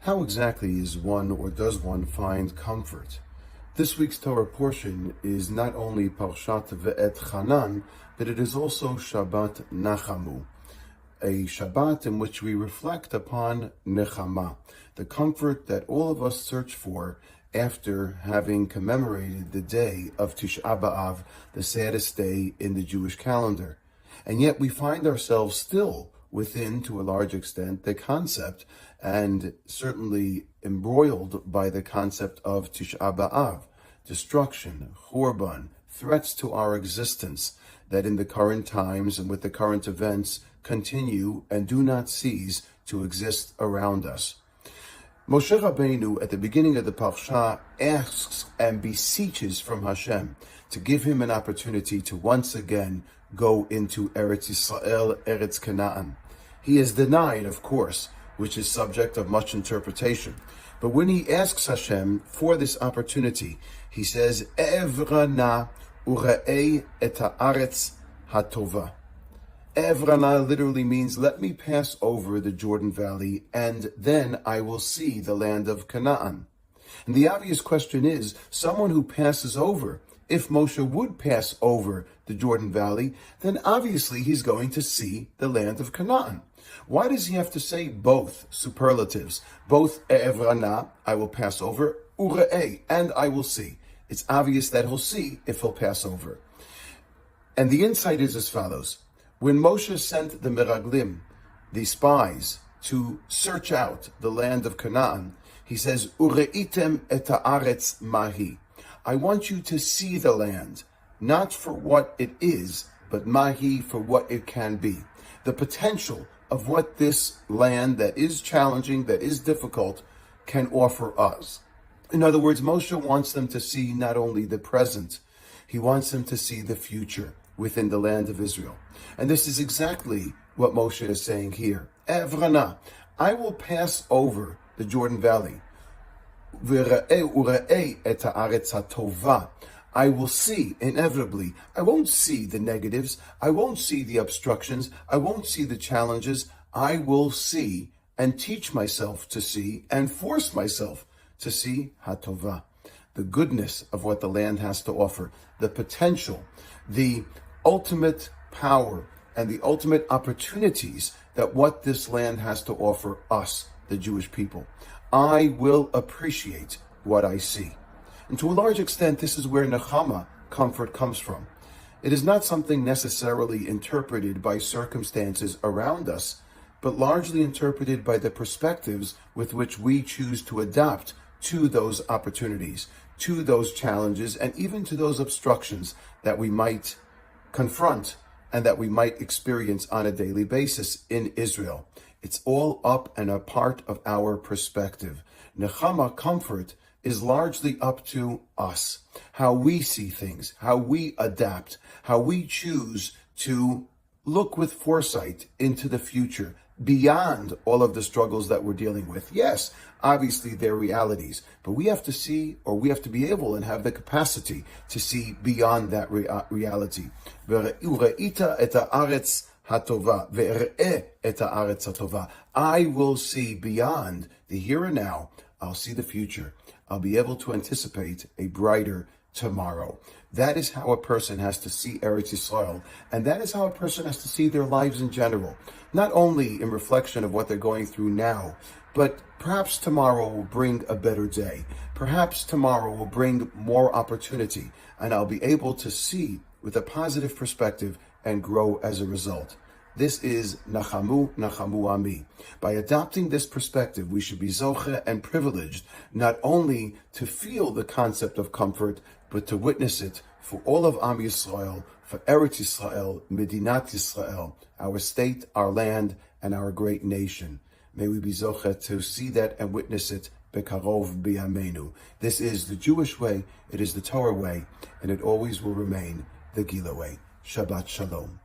How exactly is one, or does one, find comfort? This week's Torah portion is not only Parshat Vaetchanan, but it is also Shabbat Nachamu, a Shabbat in which we reflect upon Nechama, the comfort that all of us search for after having commemorated the day of Tisha B'Av, the saddest day in the Jewish calendar. And yet we find ourselves still within, to a large extent, the concept, and certainly embroiled by the concept of Tisha B'Av, destruction, Churban, threats to our existence that in the current times and with the current events continue and do not cease to exist around us. Moshe Rabbeinu, at the beginning of the Parsha, asks and beseeches from Hashem to give him an opportunity to once again go into Eretz Yisrael, Eretz Canaan. He is denied, of course, which is subject of much interpretation. But when he asks Hashem for this opportunity, he says, Evrana ura'ei et ha'aretz hatova. Evrana literally means, let me pass over the Jordan Valley, and then I will see the land of Canaan. And the obvious question is, someone who passes over, if Moshe would pass over the Jordan Valley, then obviously he's going to see the land of Canaan. Why does he have to say both superlatives? Both Evrana, I will pass over, Ura'ei, and I will see. It's obvious that he'll see if he'll pass over. And the insight is as follows. When Moshe sent the Meraglim, the spies, to search out the land of Canaan, he says, Ureitem et haaretz mahi. I want you to see the land, not for what it is, but mahi, for what it can be. The potential of what this land that is challenging, that is difficult, can offer us. In other words, Moshe wants them to see not only the present, he wants them to see the future within the land of Israel. And this is exactly what Moshe is saying here. Evrana, I will pass over the Jordan Valley. Ura'ei et haaretz hatova. I will see, inevitably, I won't see the negatives, I won't see the obstructions, I won't see the challenges, I will see and teach myself to see and force myself to see hatova, the goodness of what the land has to offer, the potential, the ultimate power, and the ultimate opportunities that what this land has to offer us, the Jewish people. I will appreciate what I see. And to a large extent, this is where Nechama, comfort, comes from. It is not something necessarily interpreted by circumstances around us, but largely interpreted by the perspectives with which we choose to adapt to those opportunities, to those challenges, and even to those obstructions that we might confront and that we might experience on a daily basis in Israel. It's all up and a part of our perspective. Nechama, comfort, is largely up to us, how we see things, how we adapt, how we choose to look with foresight into the future, beyond all of the struggles that we're dealing with. Yes, obviously they're realities, but we have to see, or we have to be able and have the capacity to see beyond that reality. I will see beyond the here and now. I'll see the future. I'll be able to anticipate a brighter tomorrow. That is how a person has to see Eretz Yisrael, and that is how a person has to see their lives in general, not only in reflection of what they're going through now, but perhaps tomorrow will bring a better day. Perhaps tomorrow will bring more opportunity, and I'll be able to see with a positive perspective and grow as a result. This is Nachamu, Nachamu Ami. By adopting this perspective, we should be zoche and privileged not only to feel the concept of comfort, but to witness it for all of Am Yisrael, for Eretz Yisrael, Medinat Yisrael, our state, our land, and our great nation. May we be zoche to see that and witness it bekarov b'yameinu. This is the Jewish way, it is the Torah way, and it always will remain the Gila way. Shabbat Shalom.